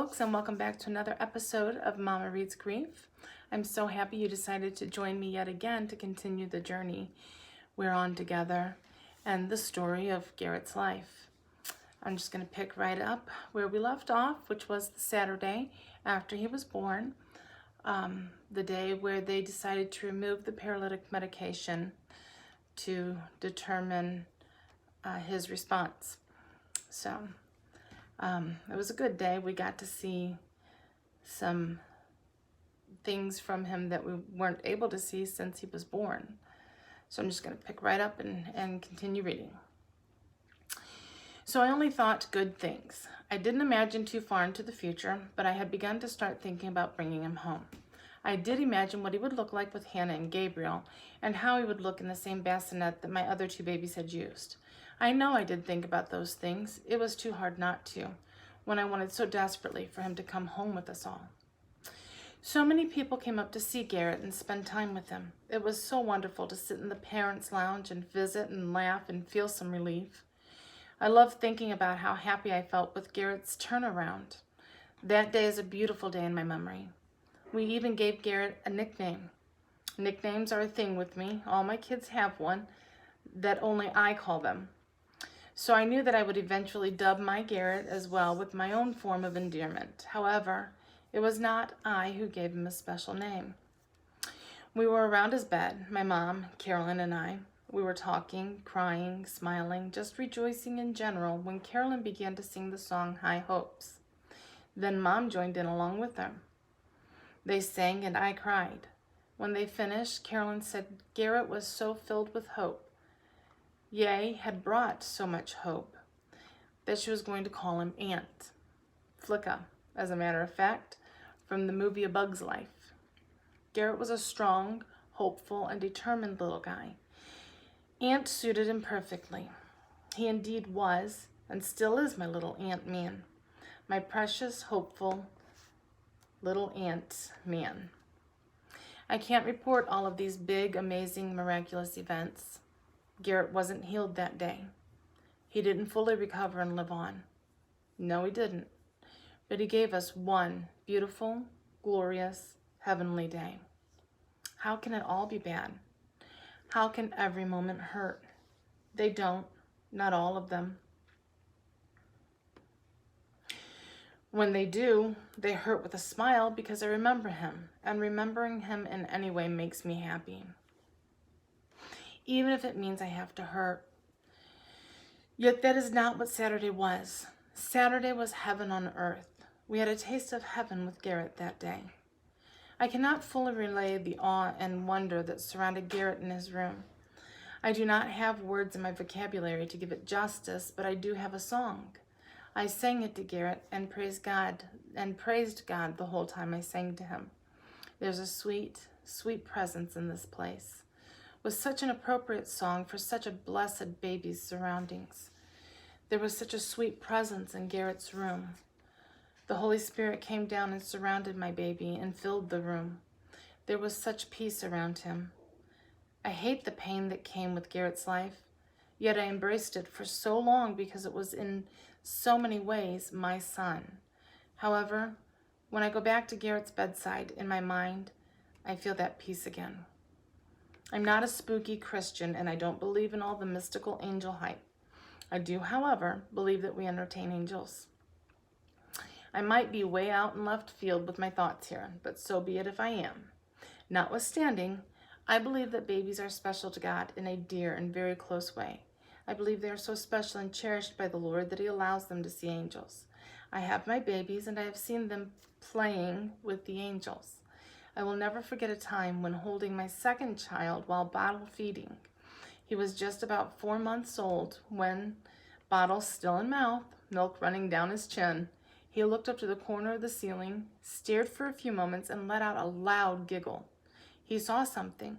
folks, and welcome back to another episode of Mama Reads Grief. I'm so happy you decided to join me yet again to continue the journey we're on together and the story of Garrett's life. I'm just going to pick right up where we left off, which was the Saturday after he was born, the day where they decided to remove the paralytic medication to determine his response. So it was a good day. We got to see some things from him that we weren't able to see since he was born. So I'm just going to pick right up and continue reading. So I only thought good things. I didn't imagine too far into the future, but I had begun to start thinking about bringing him home. I did imagine what he would look like with Hannah and Gabriel, and how he would look in the same bassinet that my other two babies had used. I know I did think about those things. It was too hard not to, when I wanted so desperately for him to come home with us all. So many people came up to see Garrett and spend time with him. It was so wonderful to sit in the parents' lounge and visit and laugh and feel some relief. I love thinking about how happy I felt with Garrett's turnaround. That day is a beautiful day in my memory. We even gave Garrett a nickname. Nicknames are a thing with me. All my kids have one that only I call them. So I knew that I would eventually dub my Garrett as well with my own form of endearment. However, it was not I who gave him a special name. We were around his bed, my mom, Carolyn, and I. We were talking, crying, smiling, just rejoicing in general when Carolyn began to sing the song High Hopes. Then Mom joined in along with her. They sang and I cried. When they finished, Carolyn said Garrett was so filled with hope, yea, had brought so much hope, that she was going to call him Aunt. Flicka, as a matter of fact, from the movie A Bug's Life. Garrett was a strong, hopeful, and determined little guy. Aunt suited him perfectly. He indeed was, and still is my little Ant Man, my precious, hopeful little Ant Man. I can't report all of these big, amazing, miraculous events. Garrett wasn't healed that day. He didn't fully recover and live on. No, he didn't. But he gave us one beautiful, glorious, heavenly day. How can it all be bad? How can every moment hurt? They don't, not all of them. When they do, they hurt with a smile because I remember him, and remembering him in any way makes me happy. Even if it means I have to hurt. Yet that is not what Saturday was. Saturday was heaven on earth. We had a taste of heaven with Garrett that day. I cannot fully relay the awe and wonder that surrounded Garrett in his room. I do not have words in my vocabulary to give it justice, but I do have a song. I sang it to Garrett and praised God the whole time I sang to him. There's a sweet, sweet presence in this place. Was such an appropriate song for such a blessed baby's surroundings. There was such a sweet presence in Garrett's room. The Holy Spirit came down and surrounded my baby and filled the room. There was such peace around him. I hate the pain that came with Garrett's life, yet I embraced it for so long because it was in so many ways my son. However, when I go back to Garrett's bedside in my mind, I feel that peace again. I'm not a spooky Christian, and I don't believe in all the mystical angel hype. I do, however, believe that we entertain angels. I might be way out in left field with my thoughts here, but so be it if I am. Notwithstanding, I believe that babies are special to God in a dear and very close way. I believe they are so special and cherished by the Lord that He allows them to see angels. I have my babies, and I have seen them playing with the angels. I will never forget a time when holding my second child while bottle feeding. He was just about 4 months old when, bottle still in mouth, milk running down his chin, he looked up to the corner of the ceiling, stared for a few moments, and let out a loud giggle. He saw something.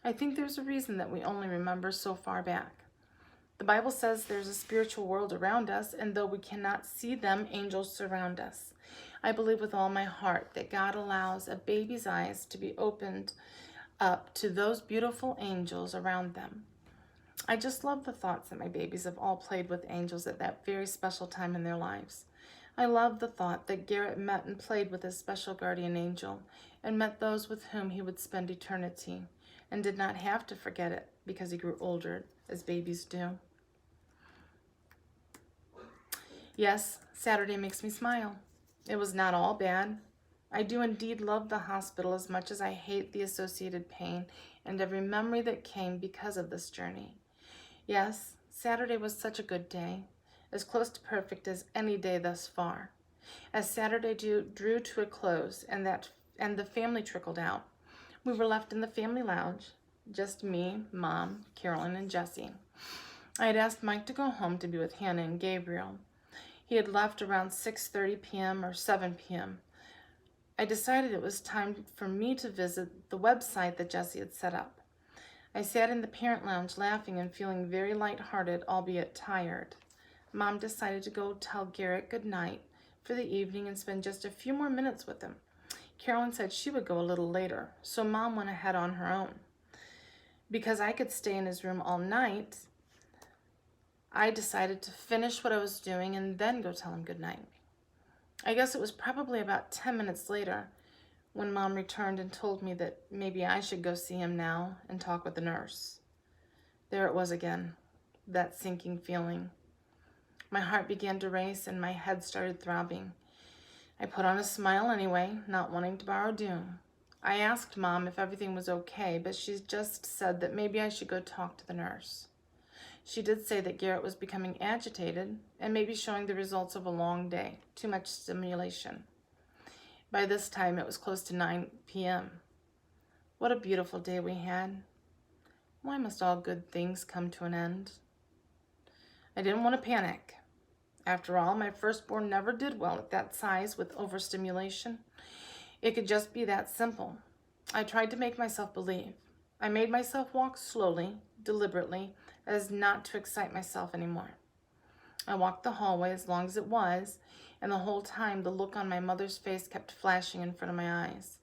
I think there's a reason that we only remember so far back. The Bible says there's a spiritual world around us, and though we cannot see them, angels surround us. I believe with all my heart that God allows a baby's eyes to be opened up to those beautiful angels around them. I just love the thoughts that my babies have all played with angels at that very special time in their lives. I loved the thought that Garrett met and played with his special guardian angel and met those with whom he would spend eternity and did not have to forget it because he grew older, as babies do. Yes, Saturday makes me smile. It was not all bad. I do indeed love the hospital as much as I hate the associated pain and every memory that came because of this journey. Yes, Saturday was such a good day, as close to perfect as any day thus far. As Saturday drew to a close and the family trickled out, we were left in the family lounge, just me, Mom, Carolyn, and Jessie. I had asked Mike to go home to be with Hannah and Gabriel. He had left around 6:30 p.m. or 7 p.m. I decided it was time for me to visit the website that Jessie had set up. I sat in the parent lounge laughing and feeling very lighthearted, albeit tired. Mom decided to go tell Garrett good night for the evening and spend just a few more minutes with him. Carolyn said she would go a little later, so Mom went ahead on her own. Because I could stay in his room all night, I decided to finish what I was doing and then go tell him good night. I guess it was probably about 10 minutes later when Mom returned and told me that maybe I should go see him now and talk with the nurse. There it was again, that sinking feeling. My heart began to race and my head started throbbing. I put on a smile anyway, not wanting to borrow doom. I asked Mom if everything was okay, but she just said that maybe I should go talk to the nurse. She did say that Garrett was becoming agitated and maybe showing the results of a long day, too much stimulation. By this time, it was close to 9 p.m. What a beautiful day we had. Why must all good things come to an end? I didn't want to panic. After all, my firstborn never did well at that size with overstimulation. It could just be that simple. I tried to make myself believe. I made myself walk slowly, deliberately, as not to excite myself anymore. I walked the hallway as long as it was, and the whole time the look on my mother's face kept flashing in front of my eyes.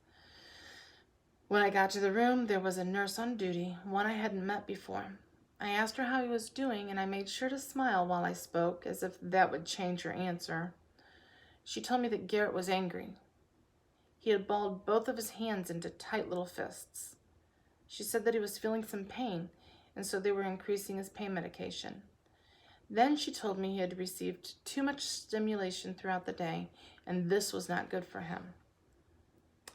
When I got to the room, there was a nurse on duty, one I hadn't met before. I asked her how he was doing, and I made sure to smile while I spoke, as if that would change her answer. She told me that Garrett was angry. He had balled both of his hands into tight little fists. She said that he was feeling some pain, and so they were increasing his pain medication. Then she told me he had received too much stimulation throughout the day, and this was not good for him.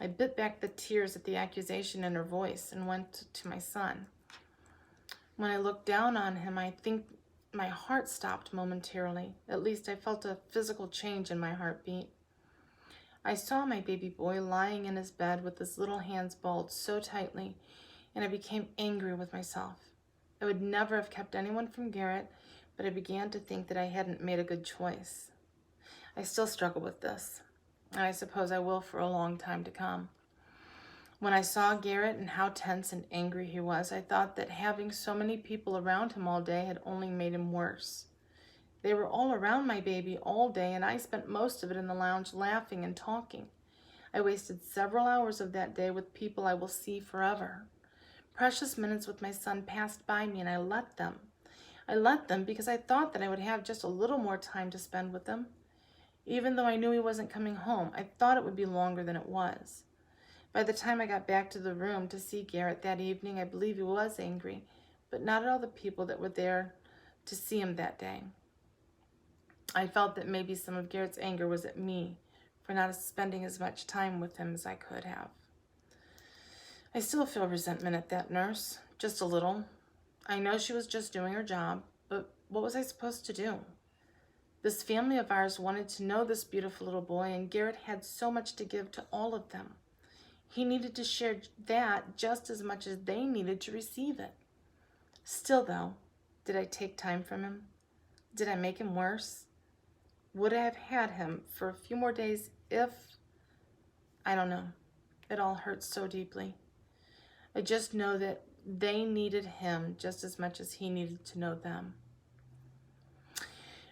I bit back the tears at the accusation in her voice and went to my son. When I looked down on him, I think my heart stopped momentarily. At least I felt a physical change in my heartbeat. I saw my baby boy lying in his bed with his little hands balled so tightly, and I became angry with myself. I would never have kept anyone from Garrett, but I began to think that I hadn't made a good choice. I still struggle with this, and I suppose I will for a long time to come. When I saw Garrett and how tense and angry he was, I thought that having so many people around him all day had only made him worse. They were all around my baby all day, and I spent most of it in the lounge laughing and talking. I wasted several hours of that day with people I will see forever. Precious minutes with my son passed by me, and I let them. I let them because I thought that I would have just a little more time to spend with him. Even though I knew he wasn't coming home, I thought it would be longer than it was. By the time I got back to the room to see Garrett that evening, I believe he was angry, but not at all the people that were there to see him that day. I felt that maybe some of Garrett's anger was at me for not spending as much time with him as I could have. I still feel resentment at that nurse, just a little. I know she was just doing her job, but what was I supposed to do? This family of ours wanted to know this beautiful little boy, and Garrett had so much to give to all of them. He needed to share that just as much as they needed to receive it. Still, though, did I take time from him? Did I make him worse? Would I have had him for a few more days if... I don't know. It all hurts so deeply. I just know that they needed him just as much as he needed to know them.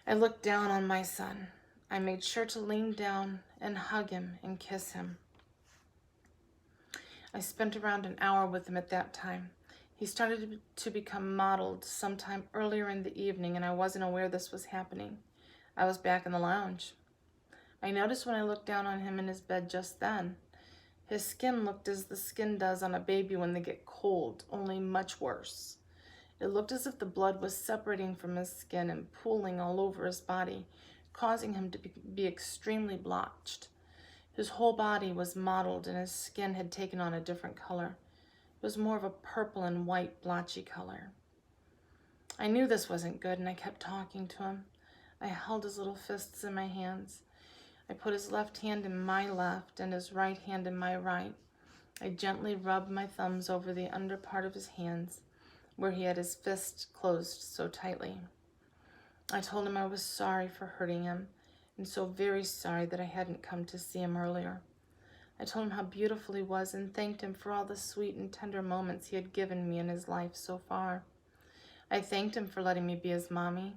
I looked down on my son. I made sure to lean down and hug him and kiss him. I spent around an hour with him at that time. He started to become mottled sometime earlier in the evening, and I wasn't aware this was happening. I was back in the lounge. I noticed when I looked down on him in his bed just then, his skin looked as the skin does on a baby when they get cold, only much worse. It looked as if the blood was separating from his skin and pooling all over his body, causing him to be extremely blotched. His whole body was mottled and his skin had taken on a different color. It was more of a purple and white blotchy color. I knew this wasn't good and I kept talking to him. I held his little fists in my hands. I put his left hand in my left and his right hand in my right. I gently rubbed my thumbs over the under part of his hands where he had his fist closed so tightly. I told him I was sorry for hurting him and so very sorry that I hadn't come to see him earlier. I told him how beautiful he was and thanked him for all the sweet and tender moments he had given me in his life so far. I thanked him for letting me be his mommy.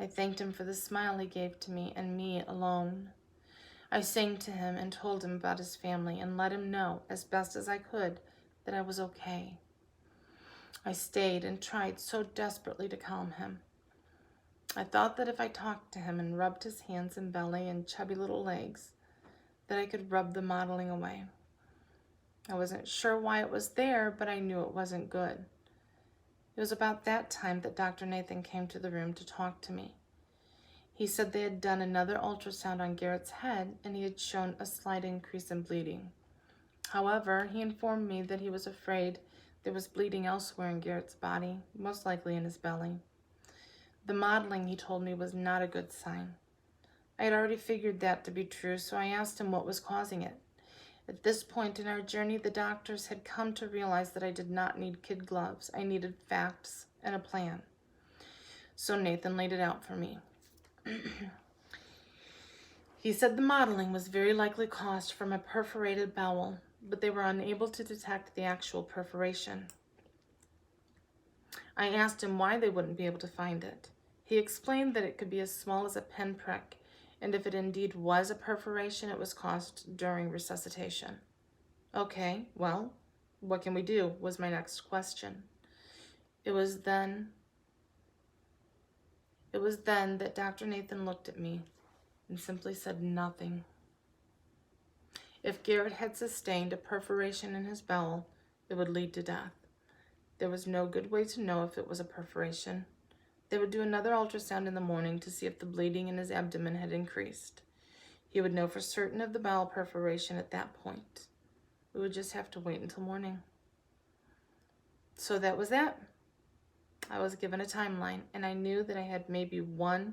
I thanked him for the smile he gave to me and me alone. I sang to him and told him about his family and let him know, as best as I could, that I was okay. I stayed and tried so desperately to calm him. I thought that if I talked to him and rubbed his hands and belly and chubby little legs, that I could rub the mottling away. I wasn't sure why it was there, but I knew it wasn't good. It was about that time that Dr. Nathan came to the room to talk to me. He said they had done another ultrasound on Garrett's head and he had shown a slight increase in bleeding. However, he informed me that he was afraid there was bleeding elsewhere in Garrett's body, most likely in his belly. The mottling, he told me, was not a good sign. I had already figured that to be true, so I asked him what was causing it. At this point in our journey, the doctors had come to realize that I did not need kid gloves. I needed facts and a plan. So Nathan laid it out for me. He said the mottling was very likely caused from a perforated bowel, but they were unable to detect the actual perforation. I asked him why they wouldn't be able to find it. He explained that it could be as small as a pinprick, and if it indeed was a perforation, it was caused during resuscitation. Okay, well, what can we do, was my next question. It was then that Dr. Nathan looked at me and simply said nothing. If Garrett had sustained a perforation in his bowel, it would lead to death. There was no good way to know if it was a perforation. They would do another ultrasound in the morning to see if the bleeding in his abdomen had increased. He would know for certain of the bowel perforation at that point. We would just have to wait until morning. So that was that. I was given a timeline, and I knew that I had maybe one,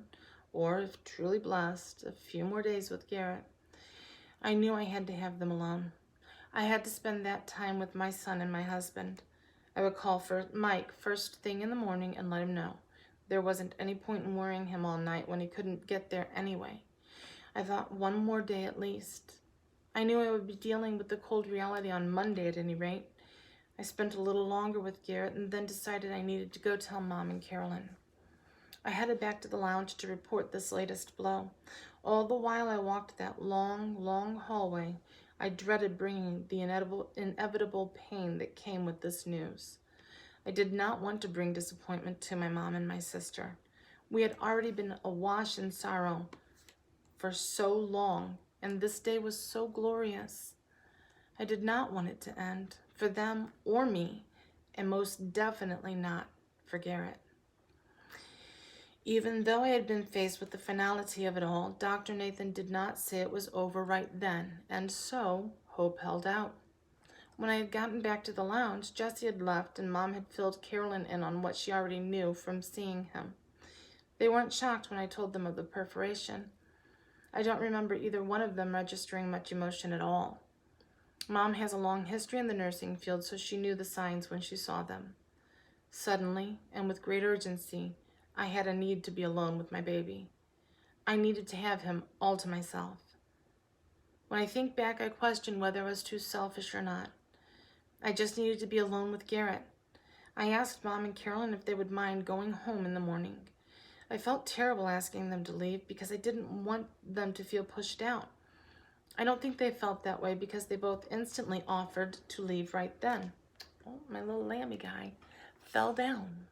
or if truly blessed, a few more days with Garrett. I knew I had to have them alone. I had to spend that time with my son and my husband. I would call for Mike first thing in the morning and let him know. There wasn't any point in worrying him all night when he couldn't get there anyway. I thought one more day at least. I knew I would be dealing with the cold reality on Monday at any rate. I spent a little longer with Garrett and then decided I needed to go tell Mom and Carolyn. I headed back to the lounge to report this latest blow. All the while I walked that long, long hallway, I dreaded bringing the inevitable pain that came with this news. I did not want to bring disappointment to my mom and my sister. We had already been awash in sorrow for so long, and this day was so glorious. I did not want it to end, for them or me, and most definitely not for Garrett. Even though I had been faced with the finality of it all, Dr. Nathan did not say it was over right then, and so hope held out. When I had gotten back to the lounge, Jesse had left and Mom had filled Carolyn in on what she already knew from seeing him. They weren't shocked when I told them of the perforation. I don't remember either one of them registering much emotion at all. Mom has a long history in the nursing field, so she knew the signs when she saw them. Suddenly, and with great urgency, I had a need to be alone with my baby. I needed to have him all to myself. When I think back, I question whether I was too selfish or not. I just needed to be alone with Garrett. I asked Mom and Carolyn if they would mind going home in the morning. I felt terrible asking them to leave because I didn't want them to feel pushed out. I don't think they felt that way because they both instantly offered to leave right then. Oh, my little lammy guy fell down.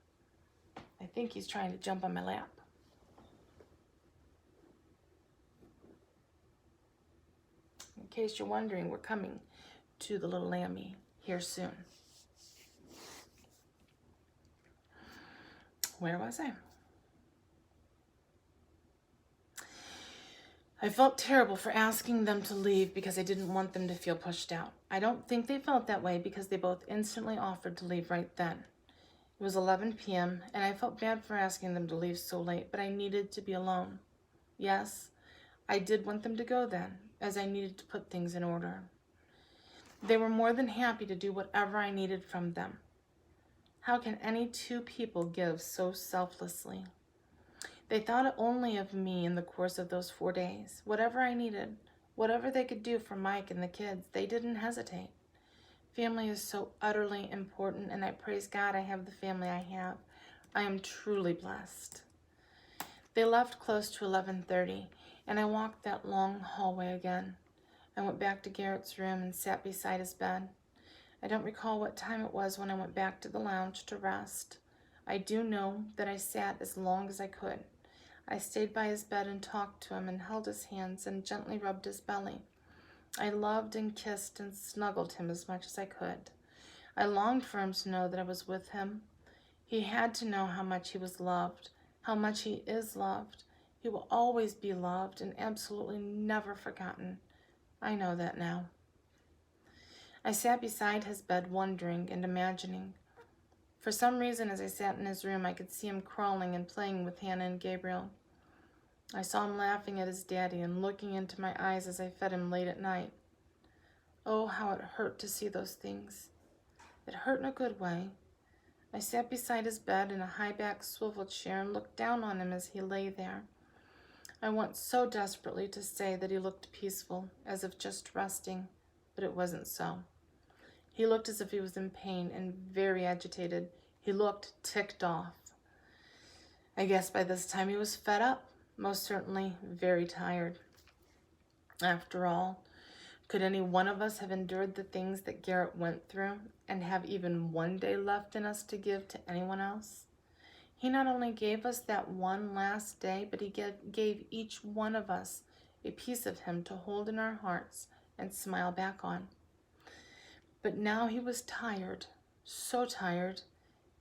I think he's trying to jump on my lap. case you're wondering, we're coming to the little Lammy here soon. Where was I? I felt terrible for asking them to leave because I didn't want them to feel pushed out. I don't think they felt that way because they both instantly offered to leave right then. It was 11 p.m. and I felt bad for asking them to leave so late, but I needed to be alone. Yes, I did want them to go then, as I needed to put things in order. They were more than happy to do whatever I needed from them. How can any two people give so selflessly? They thought only of me in the course of those 4 days. Whatever I needed, whatever they could do for Mike and the kids, they didn't hesitate. Family is so utterly important, and I praise God I have the family I have. I am truly blessed. They left close to 11:30, and I walked that long hallway again. I went back to Garrett's room and sat beside his bed. I don't recall what time it was when I went back to the lounge to rest. I do know that I sat as long as I could. I stayed by his bed and talked to him and held his hands and gently rubbed his belly. I loved and kissed and snuggled him as much as I could. I longed for him to know that I was with him. He had to know how much he was loved, how much he is loved. He will always be loved and absolutely never forgotten. I know that now. I sat beside his bed wondering and imagining. For some reason, as I sat in his room, I could see him crawling and playing with Hannah and Gabriel. I saw him laughing at his daddy and looking into my eyes as I fed him late at night. Oh, how it hurt to see those things. It hurt in a good way. I sat beside his bed in a high-back swivel chair and looked down on him as he lay there. I want so desperately to say that he looked peaceful, as if just resting, but it wasn't so. He looked as if he was in pain and very agitated. He looked ticked off. I guess by this time he was fed up, most certainly very tired. After all, could any one of us have endured the things that Garrett went through and have even one day left in us to give to anyone else? He not only gave us that one last day, but he gave each one of us a piece of him to hold in our hearts and smile back on. But now he was tired, so tired,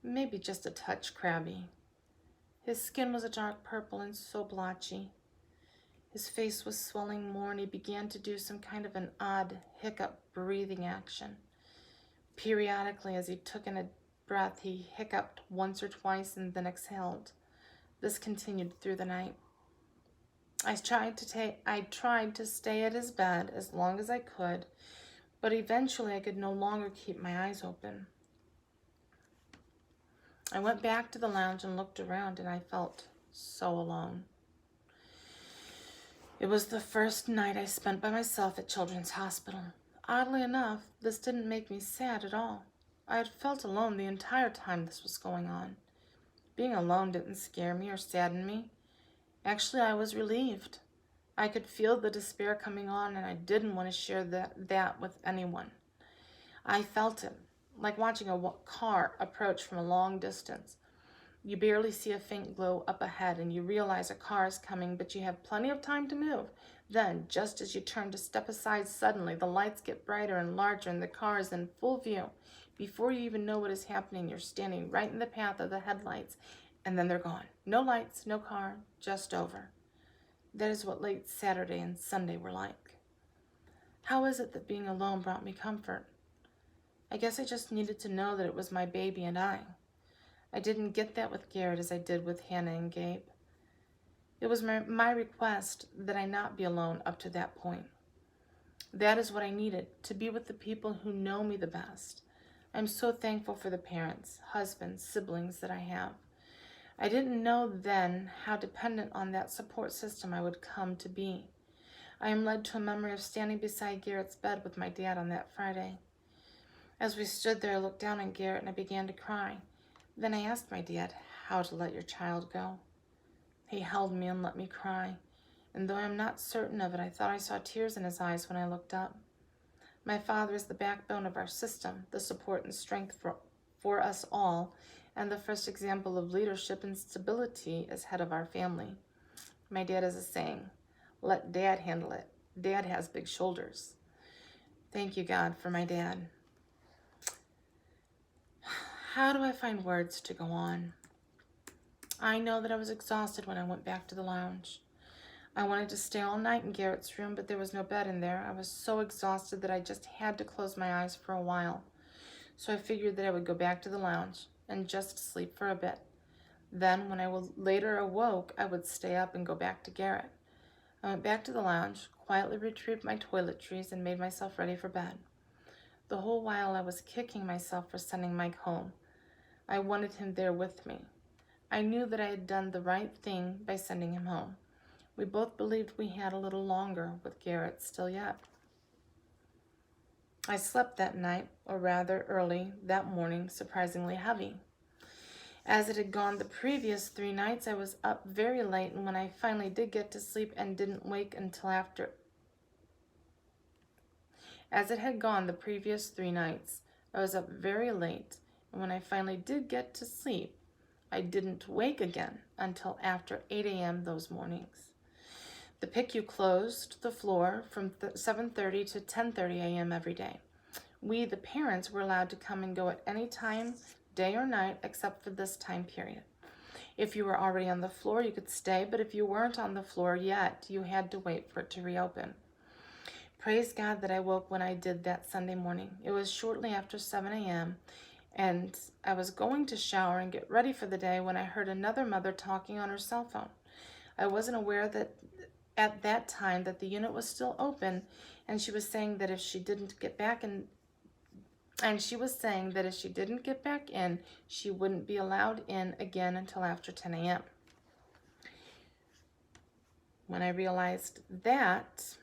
maybe just a touch crabby. His skin was a dark purple and so blotchy. His face was swelling more, and he began to do some kind of an odd hiccup breathing action. Periodically, as he took in a breath, he hiccuped once or twice and then exhaled. This continued through the night. I tried to stay at his bed as long as I could, but eventually I could no longer keep my eyes open. I went back to the lounge and looked around, and I felt so alone. It was the first night I spent by myself at Children's Hospital. Oddly enough, this didn't make me sad at all. I had felt alone the entire time this was going on. Being alone didn't scare me or sadden me. Actually, I was relieved. I could feel the despair coming on, and I didn't want to share that with anyone. I felt it, like watching a car approach from a long distance. You barely see a faint glow up ahead, and you realize a car is coming, but you have plenty of time to move. Then, just as you turn to step aside, suddenly the lights get brighter and larger, and the car is in full view. Before you even know what is happening, you're standing right in the path of the headlights, and then they're gone. No lights, no car, just over. That is what late Saturday and Sunday were like. How is it that being alone brought me comfort? I guess I just needed to know that it was my baby and I. I didn't get that with Garrett as I did with Hannah and Gabe. It was my request that I not be alone up to that point. That is what I needed, to be with the people who know me the best. I'm so thankful for the parents, husbands, siblings that I have. I didn't know then how dependent on that support system I would come to be. I am led to a memory of standing beside Garrett's bed with my dad on that Friday. As we stood there, I looked down on Garrett and I began to cry. Then I asked my dad how to let your child go. He held me and let me cry, and though I am not certain of it, I thought I saw tears in his eyes when I looked up. My father is the backbone of our system, the support and strength for us all, and the first example of leadership and stability as head of our family. My dad has a saying, "Let Dad handle it. Dad has big shoulders." Thank you, God, for my dad. How do I find words to go on? I know that I was exhausted when I went back to the lounge. I wanted to stay all night in Garrett's room, but there was no bed in there. I was so exhausted that I just had to close my eyes for a while. So I figured that I would go back to the lounge and just sleep for a bit. Then, when I later awoke, I would stay up and go back to Garrett. I went back to the lounge, quietly retrieved my toiletries, and made myself ready for bed. The whole while I was kicking myself for sending Mike home. I wanted him there with me. I knew that I had done the right thing by sending him home. We both believed we had a little longer with Garrett still yet. I slept that night, or rather early that morning, surprisingly heavy. As it had gone the previous 3 nights, I was up very late, and when I finally did get to sleep and didn't wake until after. As it had gone the previous 3 nights, I was up very late, and when I finally did get to sleep, I didn't wake again until after 8 a.m. those mornings. The PICU closed the floor from 7:30 to 10:30 a.m. every day. We, the parents, were allowed to come and go at any time, day or night, except for this time period. If you were already on the floor, you could stay, but if you weren't on the floor yet, you had to wait for it to reopen. Praise God that I woke when I did that Sunday morning. It was shortly after 7 a.m., and I was going to shower and get ready for the day when I heard another mother talking on her cell phone. I wasn't aware that at that time that the unit was still open, and she was saying that if she didn't get back in, she wouldn't be allowed in again until after 10 a.m. When I realized that,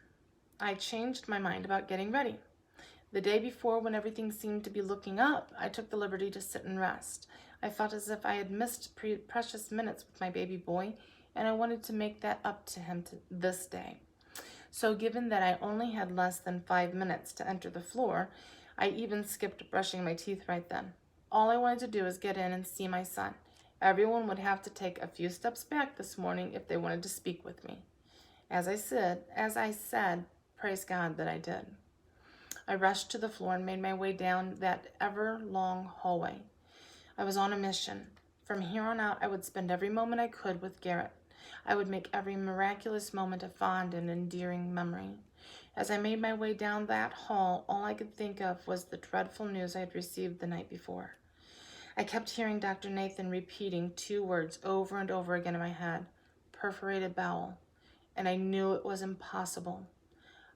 I changed my mind about getting ready. The day before, when everything seemed to be looking up, I took the liberty to sit and rest. I felt as if I had missed precious minutes with my baby boy, and I wanted to make that up to him this day. So given that I only had less than 5 minutes to enter the floor, I even skipped brushing my teeth right then. All I wanted to do was get in and see my son. Everyone would have to take a few steps back this morning if they wanted to speak with me. As I said, praise God that I did. I rushed to the floor and made my way down that ever-long hallway. I was on a mission. From here on out, I would spend every moment I could with Garrett. I would make every miraculous moment a fond and endearing memory. As I made my way down that hall, all I could think of was the dreadful news I had received the night before. I kept hearing Dr. Nathan repeating 2 words over and over again in my head: perforated bowel, and I knew it was impossible.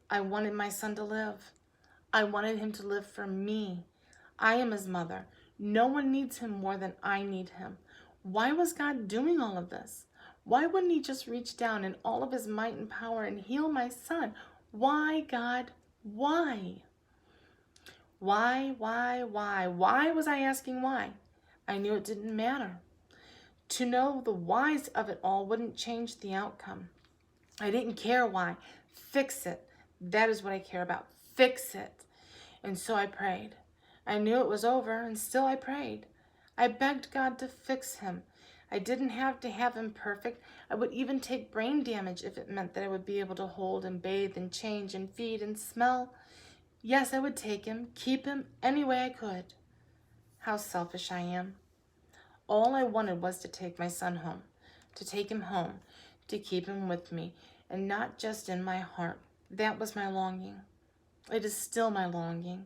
I wanted my son to live. I wanted him to live for me. I am his mother. No one needs him more than I need him. Why was God doing all of this? Why wouldn't he just reach down in all of his might and power and heal my son? Why, God? Why? Why? Why was I asking why? I knew it didn't matter. To know the whys of it all wouldn't change the outcome. I didn't care why. Fix it. That is what I care about. Fix it. And so I prayed. I knew it was over, and still I prayed. I begged God to fix him. I didn't have to have him perfect. I would even take brain damage if it meant that I would be able to hold and bathe and change and feed and smell. Yes, I would take him, keep him any way I could. How selfish I am. All I wanted was to take my son home, to take him home, to keep him with me, and not just in my heart. That was my longing. It is still my longing.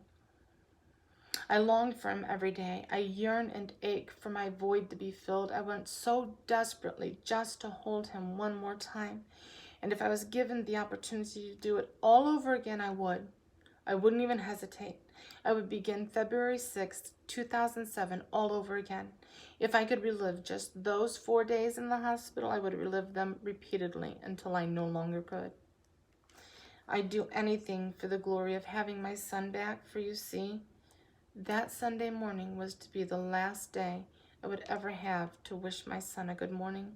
I longed for him every day. I yearn and ache for my void to be filled. I want so desperately just to hold him one more time. And if I was given the opportunity to do it all over again, I would. I wouldn't even hesitate. I would begin February 6th, 2007 all over again. If I could relive just those 4 days in the hospital, I would relive them repeatedly until I no longer could. I'd do anything for the glory of having my son back, for you see, that Sunday morning was to be the last day I would ever have to wish my son a good morning.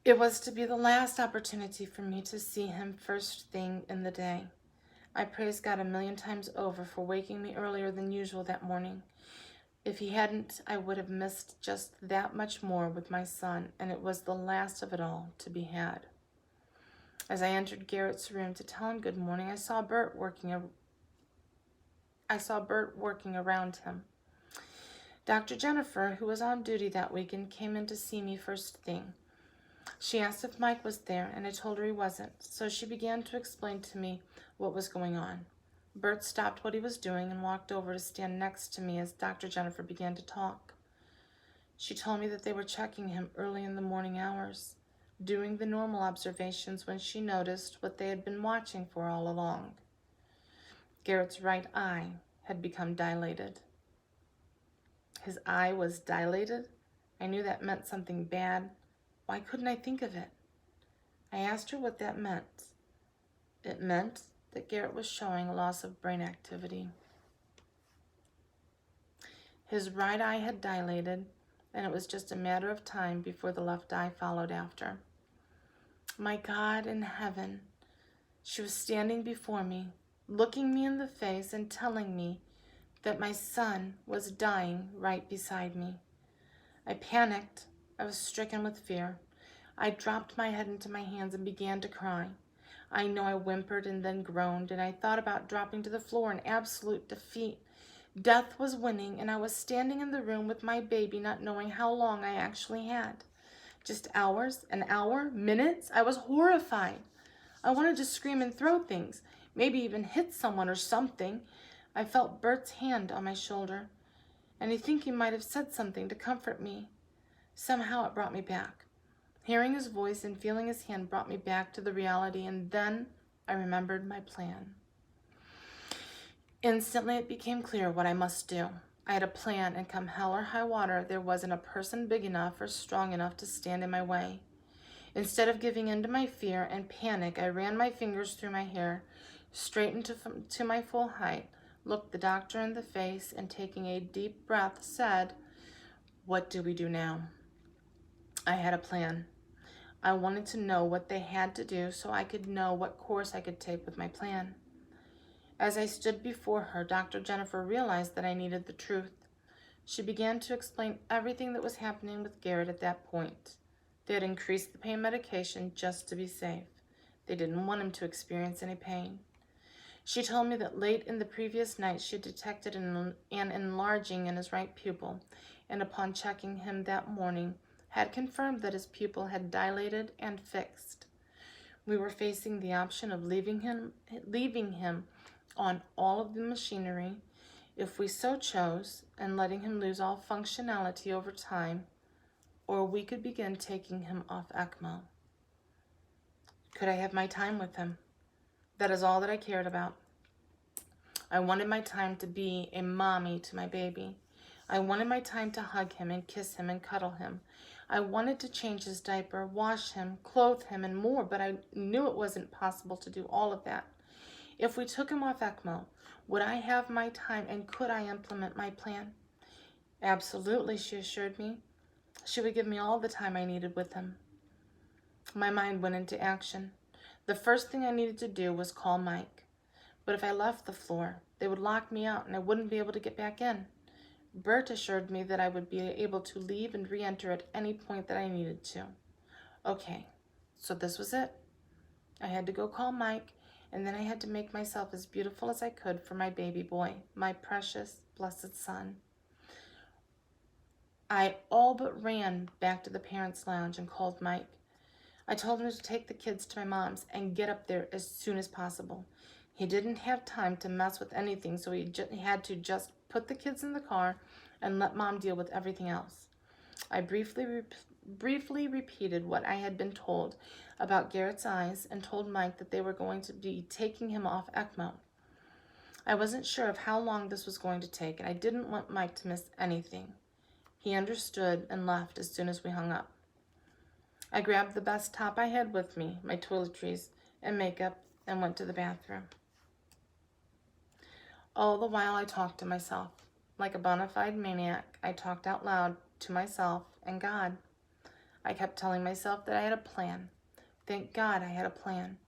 It was to be the last opportunity for me to see him first thing in the day. I praise God 1,000,000 times over for waking me earlier than usual that morning. If he hadn't, I would have missed just that much more with my son, and it was the last of it all to be had. As I entered Garrett's room to tell him good morning, I saw Bert working around him. Dr. Jennifer, who was on duty that weekend, came in to see me first thing. She asked if Mike was there, and I told her he wasn't, so she began to explain to me what was going on. Bert stopped what he was doing and walked over to stand next to me as Dr. Jennifer began to talk. She told me that they were checking him early in the morning hours, doing the normal observations when she noticed what they had been watching for all along. Garrett's right eye had become dilated. His eye was dilated? I knew that meant something bad. Why couldn't I think of it? I asked her what that meant. It meant that Garrett was showing a loss of brain activity. His right eye had dilated, and it was just a matter of time before the left eye followed after. My God in heaven, she was standing before me, looking me in the face and telling me that my son was dying right beside me. I panicked. I was stricken with fear. I dropped my head into my hands and began to cry. I know I whimpered and then groaned, and I thought about dropping to the floor in absolute defeat. Death was winning, and I was standing in the room with my baby, not knowing how long I actually had. Just hours, an hour, minutes? I was horrified. I wanted to scream and throw things, maybe even hit someone or something. I felt Bert's hand on my shoulder, and I think he might have said something to comfort me. Somehow it brought me back. Hearing his voice and feeling his hand brought me back to the reality, and then I remembered my plan. Instantly it became clear what I must do. I had a plan, and come hell or high water, there wasn't a person big enough or strong enough to stand in my way. Instead of giving in to my fear and panic, I ran my fingers through my hair, straightened to my full height, looked the doctor in the face, and taking a deep breath, said, "What do we do now?" I had a plan. I wanted to know what they had to do so I could know what course I could take with my plan. As I stood before her, Dr. Jennifer realized that I needed the truth. She began to explain everything that was happening with Garrett at that point. They had increased the pain medication just to be safe. They didn't want him to experience any pain. She told me that late in the previous night she detected an enlarging in his right pupil, and upon checking him that morning, had confirmed that his pupil had dilated and fixed. We were facing the option of leaving him on all of the machinery, if we so chose, and letting him lose all functionality over time, or we could begin taking him off ECMO. Could I have my time with him? That is all that I cared about. I wanted my time to be a mommy to my baby. I wanted my time to hug him and kiss him and cuddle him. I wanted to change his diaper, wash him, clothe him, and more, but I knew it wasn't possible to do all of that. If we took him off ECMO, would I have my time, and could I implement my plan? Absolutely, she assured me. She would give me all the time I needed with him. My mind went into action. The first thing I needed to do was call Mike. But if I left the floor, they would lock me out and I wouldn't be able to get back in. Bert assured me that I would be able to leave and re-enter at any point that I needed to. Okay, so this was it. I had to go call Mike, and then I had to make myself as beautiful as I could for my baby boy, my precious, blessed son. I all but ran back to the parents' lounge and called Mike. I told him to take the kids to my mom's and get up there as soon as possible. He didn't have time to mess with anything, so he had to just put the kids in the car and let Mom deal with everything else. I briefly repeated what I had been told about Garrett's eyes and told Mike that they were going to be taking him off ECMO. I wasn't sure of how long this was going to take, and I didn't want Mike to miss anything. He understood and left as soon as we hung up. I grabbed the best top I had with me, my toiletries and makeup, and went to the bathroom. All the while I talked to myself. Like a bona fide maniac, I talked out loud to myself and God. I kept telling myself that I had a plan. Thank God I had a plan.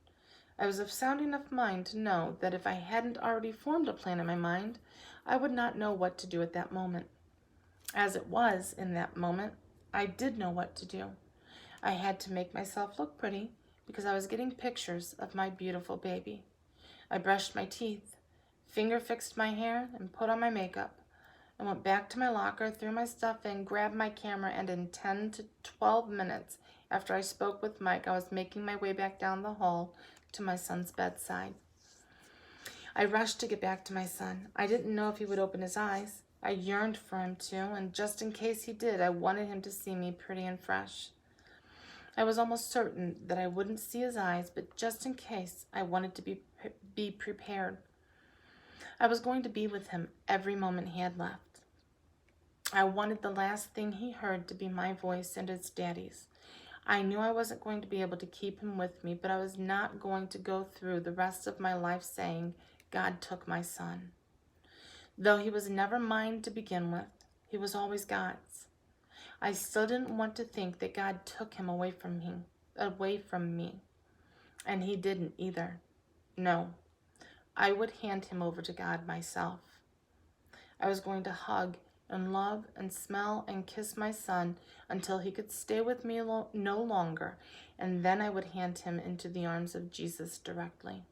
I was of sound enough mind to know that if I hadn't already formed a plan in my mind, I would not know what to do at that moment. As it was, in that moment, I did know what to do. I had to make myself look pretty, because I was getting pictures of my beautiful baby. I brushed my teeth, finger fixed my hair, and put on my makeup. I went back to my locker, threw my stuff in, grabbed my camera, and in 10 to 12 minutes after I spoke with Mike, I was making my way back down the hall to my son's bedside. I rushed to get back to my son. I didn't know if he would open his eyes. I yearned for him to, and just in case he did, I wanted him to see me pretty and fresh. I was almost certain that I wouldn't see his eyes, but just in case, I wanted to be prepared. I was going to be with him every moment he had left. I wanted the last thing he heard to be my voice and his daddy's. I knew I wasn't going to be able to keep him with me, but I was not going to go through the rest of my life saying, God took my son. Though he was never mine to begin with, he was always God's. I still didn't want to think that God took him away from me. And he didn't either. No, I would hand him over to God myself. I was going to hug and love and smell and kiss my son until he could stay with me no longer, and then I would hand him into the arms of Jesus directly.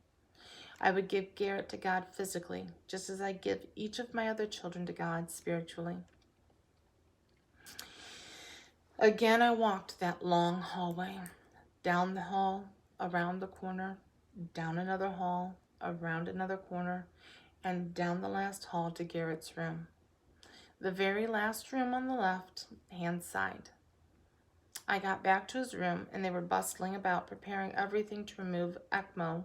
I would give Garrett to God physically, just as I give each of my other children to God spiritually. Again, I walked that long hallway, down the hall, around the corner, down another hall, around another corner, and down the last hall to Garrett's room. The very last room on the left-hand side. I got back to his room, and they were bustling about, preparing everything to remove the ECMO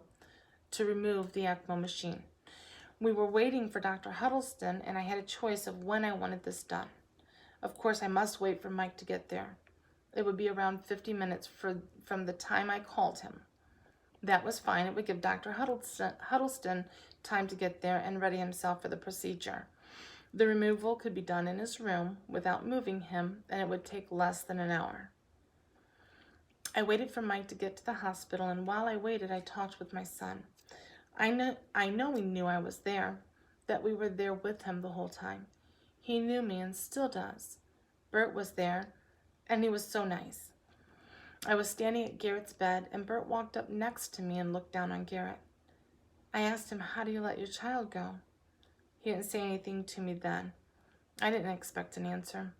machine. We were waiting for Dr. Huddleston, and I had a choice of when I wanted this done. Of course, I must wait for Mike to get there. It would be around 50 minutes from the time I called him. That was fine. It would give Dr. Huddleston time to get there and ready himself for the procedure. The removal could be done in his room without moving him, and it would take less than an hour. I waited for Mike to get to the hospital, and while I waited, I talked with my son. I know he knew I was there, that we were there with him the whole time. He knew me and still does. Bert was there, and he was so nice. I was standing at Garrett's bed, and Bert walked up next to me and looked down on Garrett. I asked him, "How do you let your child go?" He didn't say anything to me then. I didn't expect an answer.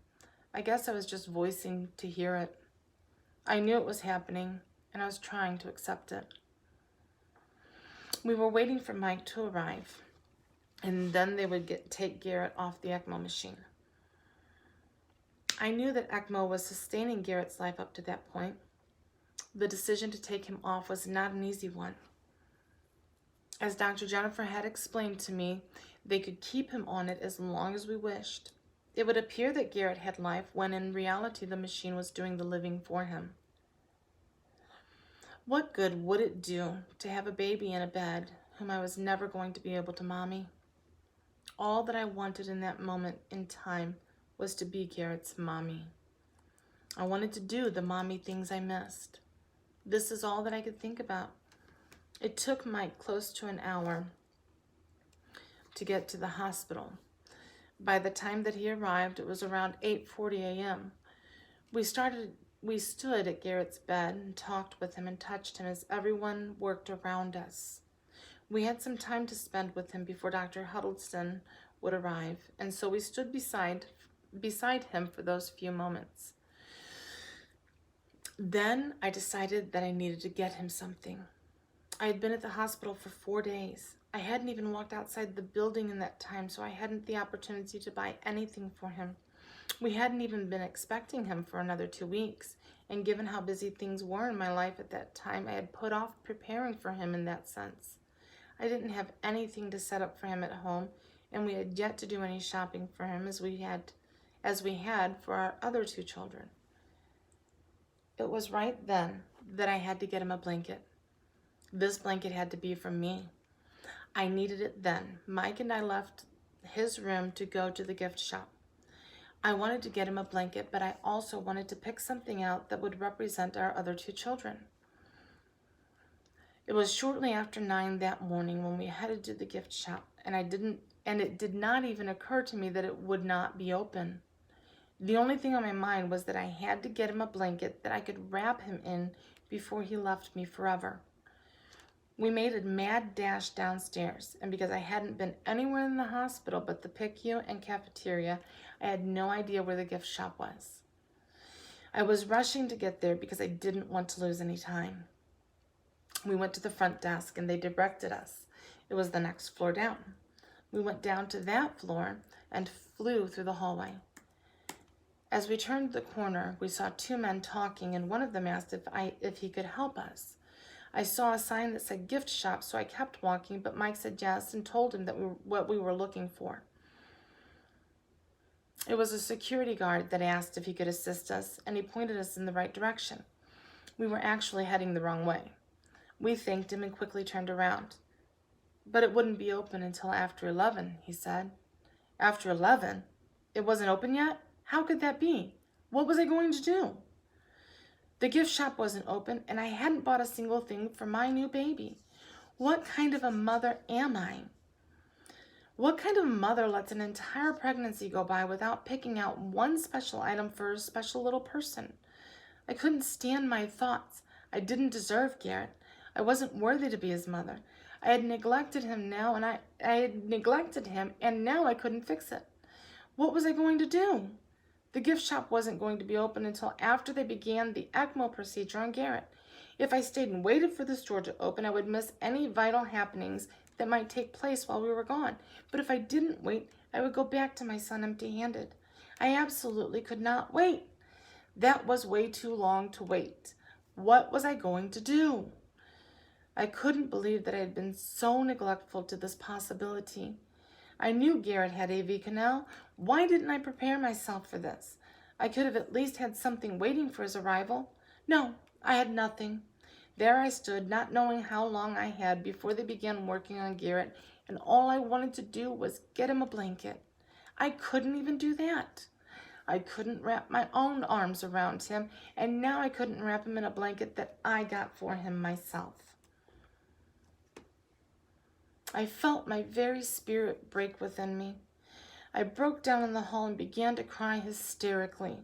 I guess I was just voicing to hear it. I knew it was happening, and I was trying to accept it. We were waiting for Mike to arrive, and then they would take Garrett off the ECMO machine. I knew that ECMO was sustaining Garrett's life up to that point. The decision to take him off was not an easy one. As Dr. Jennifer had explained to me, they could keep him on it as long as we wished. It would appear that Garrett had life when in reality the machine was doing the living for him. What good would it do to have a baby in a bed whom I was never going to be able to mommy? All that I wanted in that moment in time was to be Garrett's mommy. I wanted to do the mommy things I missed. This is all that I could think about. It took Mike close to an hour to get to the hospital. By the time that he arrived, it was around 8:40 a.m. We stood at Garrett's bed and talked with him and touched him as everyone worked around us. We had some time to spend with him before Dr. Huddleston would arrive, and so we stood beside him for those few moments. Then I decided that I needed to get him something. I had been at the hospital for 4 days. I hadn't even walked outside the building in that time, so I hadn't the opportunity to buy anything for him. We hadn't even been expecting him for another 2 weeks, and given how busy things were in my life at that time, I had put off preparing for him in that sense. I didn't have anything to set up for him at home, and we had yet to do any shopping for him as we had for our other 2 children. It was right then that I had to get him a blanket. This blanket had to be from me. I needed it then. Mike and I left his room to go to the gift shop. I wanted to get him a blanket, but I also wanted to pick something out that would represent our other 2 children. It was shortly after 9 that morning when we headed to the gift shop, and it did not even occur to me that it would not be open. The only thing on my mind was that I had to get him a blanket that I could wrap him in before he left me forever. We made a mad dash downstairs, and because I hadn't been anywhere in the hospital but the PICU and cafeteria, I had no idea where the gift shop was. I was rushing to get there because I didn't want to lose any time. We went to the front desk and they directed us. It was the next floor down. We went down to that floor and flew through the hallway. As we turned the corner, we saw two men talking, and one of them asked if he could help us. I saw a sign that said gift shop, so I kept walking, but Mike said yes and told him that what we were looking for. It was a security guard that asked if he could assist us, and he pointed us in the right direction. We were actually heading the wrong way. We thanked him and quickly turned around. But it wouldn't be open until after 11, he said. After 11? It wasn't open yet? How could that be? What was I going to do? The gift shop wasn't open, and I hadn't bought a single thing for my new baby. What kind of a mother am I? What kind of mother lets an entire pregnancy go by without picking out one special item for a special little person? I couldn't stand my thoughts. I didn't deserve Garrett. I wasn't worthy to be his mother. I had neglected him and now I couldn't fix it. What was I going to do? The gift shop wasn't going to be open until after they began the ECMO procedure on Garrett. If I stayed and waited for the store to open, I would miss any vital happenings that might take place while we were gone. But if I didn't wait, I would go back to my son empty-handed. I absolutely could not wait. That was way too long to wait. What was I going to do? I couldn't believe that I had been so neglectful to this possibility. I knew Garrett had AV canal. Why didn't I prepare myself for this? I could have at least had something waiting for his arrival. No, I had nothing. There I stood, not knowing how long I had before they began working on Garrett, and all I wanted to do was get him a blanket. I couldn't even do that. I couldn't wrap my own arms around him, and now I couldn't wrap him in a blanket that I got for him myself. I felt my very spirit break within me. I broke down in the hall and began to cry hysterically.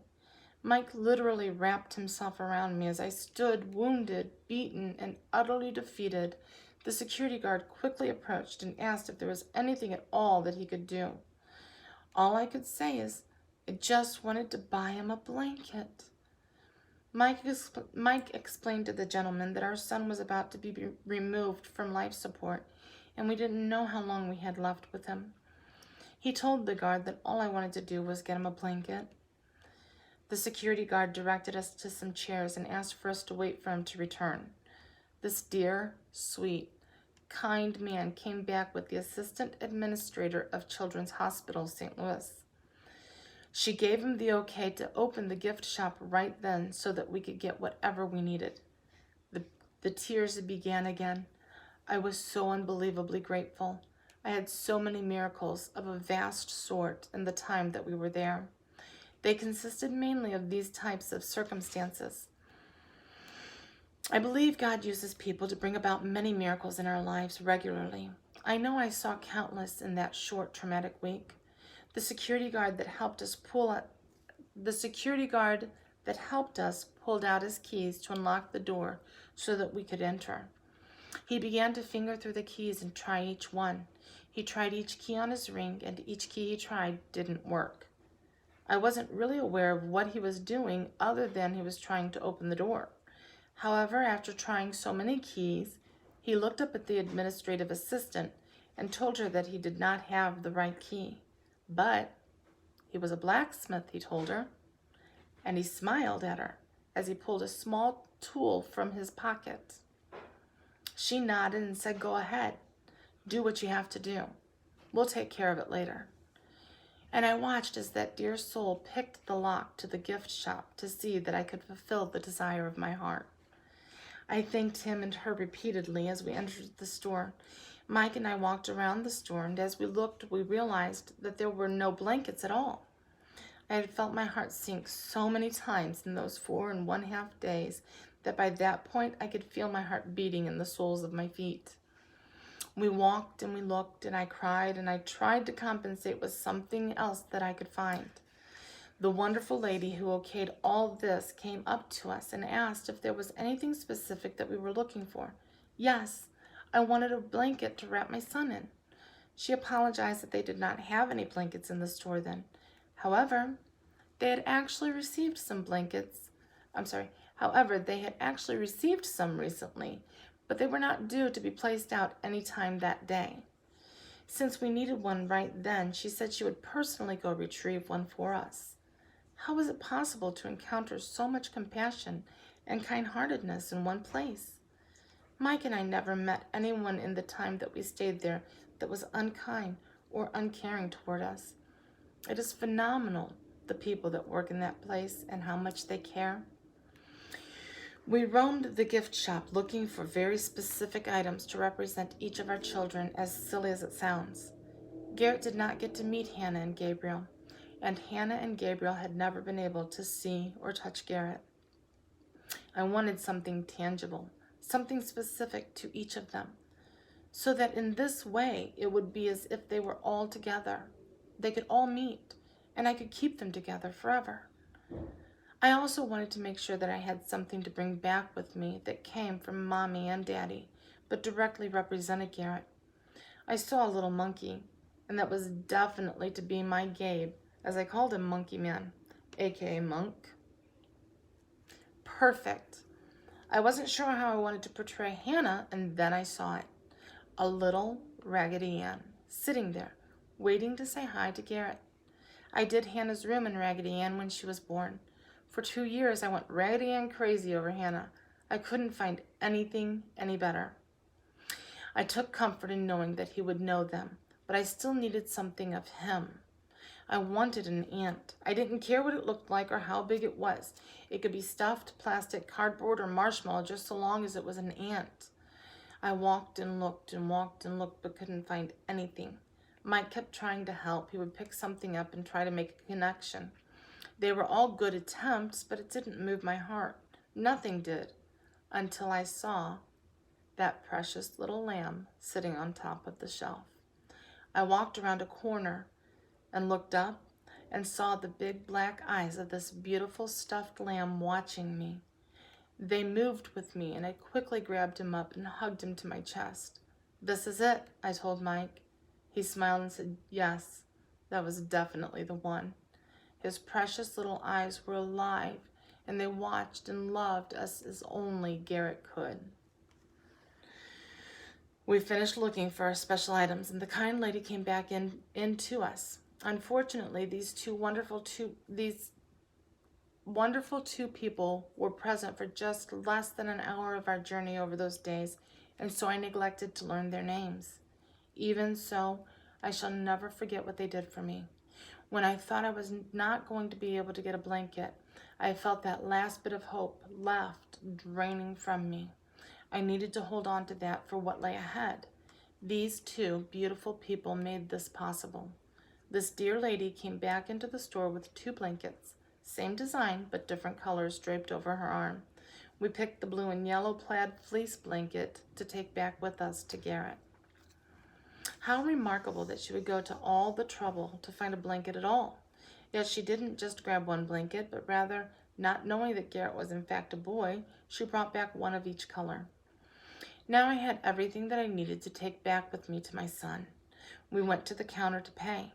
Mike literally wrapped himself around me as I stood, wounded, beaten, and utterly defeated. The security guard quickly approached and asked if there was anything at all that he could do. All I could say is, I just wanted to buy him a blanket. Mike explained to the gentleman that our son was about to be removed from life support, and we didn't know how long we had left with him. He told the guard that all I wanted to do was get him a blanket. The security guard directed us to some chairs and asked for us to wait for him to return. This dear, sweet, kind man came back with the assistant administrator of Children's Hospital St. Louis. She gave him the okay to open the gift shop right then so that we could get whatever we needed. The tears began again. I was so unbelievably grateful. I had so many miracles of a vast sort in the time that we were there. They consisted mainly of these types of circumstances. I believe God uses people to bring about many miracles in our lives regularly. I know I saw countless in that short traumatic week. The security guard that helped us pulled out his keys to unlock the door so that we could enter. He began to finger through the keys and try each one. He tried each key on his ring, and each key he tried didn't work. I wasn't really aware of what he was doing other than he was trying to open the door. However, after trying so many keys, he looked up at the administrative assistant and told her that he did not have the right key. But he was a blacksmith, he told her, and he smiled at her as he pulled a small tool from his pocket. She nodded and said, "Go ahead. Do what you have to do. We'll take care of it later." And I watched as that dear soul picked the lock to the gift shop to see that I could fulfill the desire of my heart. I thanked him and her repeatedly as we entered the store. Mike and I walked around the store, and as we looked, we realized that there were no blankets at all. I had felt my heart sink so many times in those 4.5 days that by that point I could feel my heart beating in the soles of my feet. We walked and we looked, and I cried, and I tried to compensate with something else that I could find. The wonderful lady who okayed all this came up to us and asked if there was anything specific that we were looking for. Yes, I wanted a blanket to wrap my son in. She apologized that they did not have any blankets in the store then. However, they had actually received some blankets. However, they had actually received some recently, but they were not due to be placed out any time that day. Since we needed one right then, she said she would personally go retrieve one for us. How was it possible to encounter so much compassion and kind-heartedness in one place? Mike and I never met anyone in the time that we stayed there that was unkind or uncaring toward us. It is phenomenal, the people that work in that place and how much they care. We roamed the gift shop looking for very specific items to represent each of our children, as silly as it sounds. Garrett did not get to meet Hannah and Gabriel, and Hannah and Gabriel had never been able to see or touch Garrett. I wanted something tangible, something specific to each of them, so that in this way it would be as if they were all together. They could all meet, and I could keep them together forever. I also wanted to make sure that I had something to bring back with me that came from Mommy and Daddy, but directly represented Garrett. I saw a little monkey, and that was definitely to be my Gabe, as I called him Monkey Man, aka Monk. Perfect. I wasn't sure how I wanted to portray Hannah, and then I saw it. A little Raggedy Ann, sitting there, waiting to say hi to Garrett. I did Hannah's room in Raggedy Ann when she was born. For 2 years, I went Raggedy Ann crazy over Hannah. I couldn't find anything any better. I took comfort in knowing that he would know them, but I still needed something of him. I wanted an ant. I didn't care what it looked like or how big it was. It could be stuffed, plastic, cardboard, or marshmallow, just so long as it was an ant. I walked and looked and walked and looked, but couldn't find anything. Mike kept trying to help. He would pick something up and try to make a connection. They were all good attempts, but it didn't move my heart. Nothing did, until I saw that precious little lamb sitting on top of the shelf. I walked around a corner and looked up and saw the big black eyes of this beautiful stuffed lamb watching me. They moved with me, and I quickly grabbed him up and hugged him to my chest. "This is it," I told Mike. He smiled and said, "Yes, that was definitely the one." His precious little eyes were alive, and they watched and loved us as only Garrett could. We finished looking for our special items, and the kind lady came back in to us. Unfortunately, these wonderful two people were present for just less than an hour of our journey over those days, and so I neglected to learn their names. Even so, I shall never forget what they did for me. When I thought I was not going to be able to get a blanket, I felt that last bit of hope left draining from me. I needed to hold on to that for what lay ahead. These two beautiful people made this possible. This dear lady came back into the store with 2 blankets, same design but different colors draped over her arm. We picked the blue and yellow plaid fleece blanket to take back with us to Garrett. How remarkable that she would go to all the trouble to find a blanket at all. Yet she didn't just grab one blanket, but rather, not knowing that Garrett was in fact a boy, she brought back one of each color. Now I had everything that I needed to take back with me to my son. We went to the counter to pay.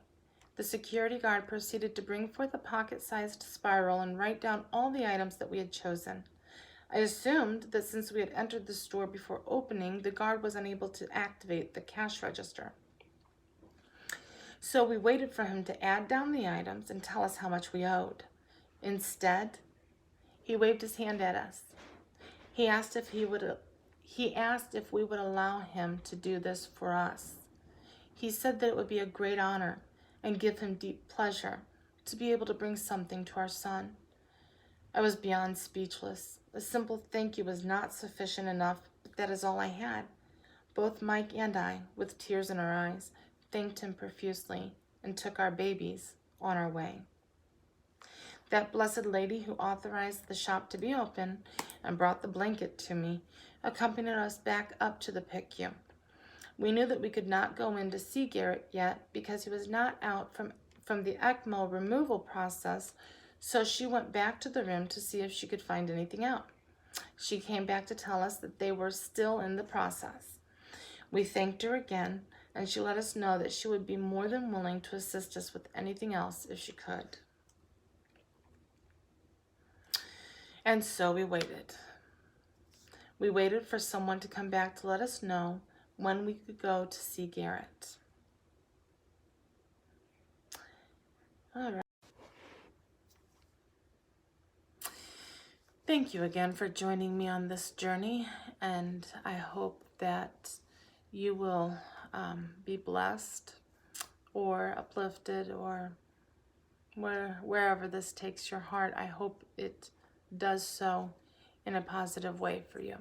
The security guard proceeded to bring forth a pocket-sized spiral and write down all the items that we had chosen. I assumed that since we had entered the store before opening, the guard was unable to activate the cash register. So we waited for him to add down the items and tell us how much we owed. Instead, he waved his hand at us. He asked if we would allow him to do this for us. He said that it would be a great honor and give him deep pleasure to be able to bring something to our son. I was beyond speechless. A simple thank you was not sufficient enough, but that is all I had. Both Mike and I, with tears in our eyes, thanked him profusely and took our babies on our way. That blessed lady who authorized the shop to be open and brought the blanket to me accompanied us back up to the PICU. We knew that we could not go in to see Garrett yet because he was not out from from the ECMO removal process, so she went back to the room to see if she could find anything out. She came back to tell us that they were still in the process. We thanked her again, and she let us know that she would be more than willing to assist us with anything else if she could. And so we waited. We waited for someone to come back to let us know when we could go to see Garrett. All right. Thank you again for joining me on this journey, and I hope that you will be blessed or uplifted, or wherever this takes your heart. I hope it does so in a positive way for you.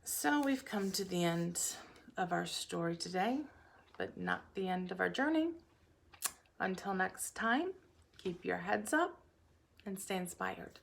So we've come to the end of our story today, but not the end of our journey. Until next time, keep your heads up and stay inspired.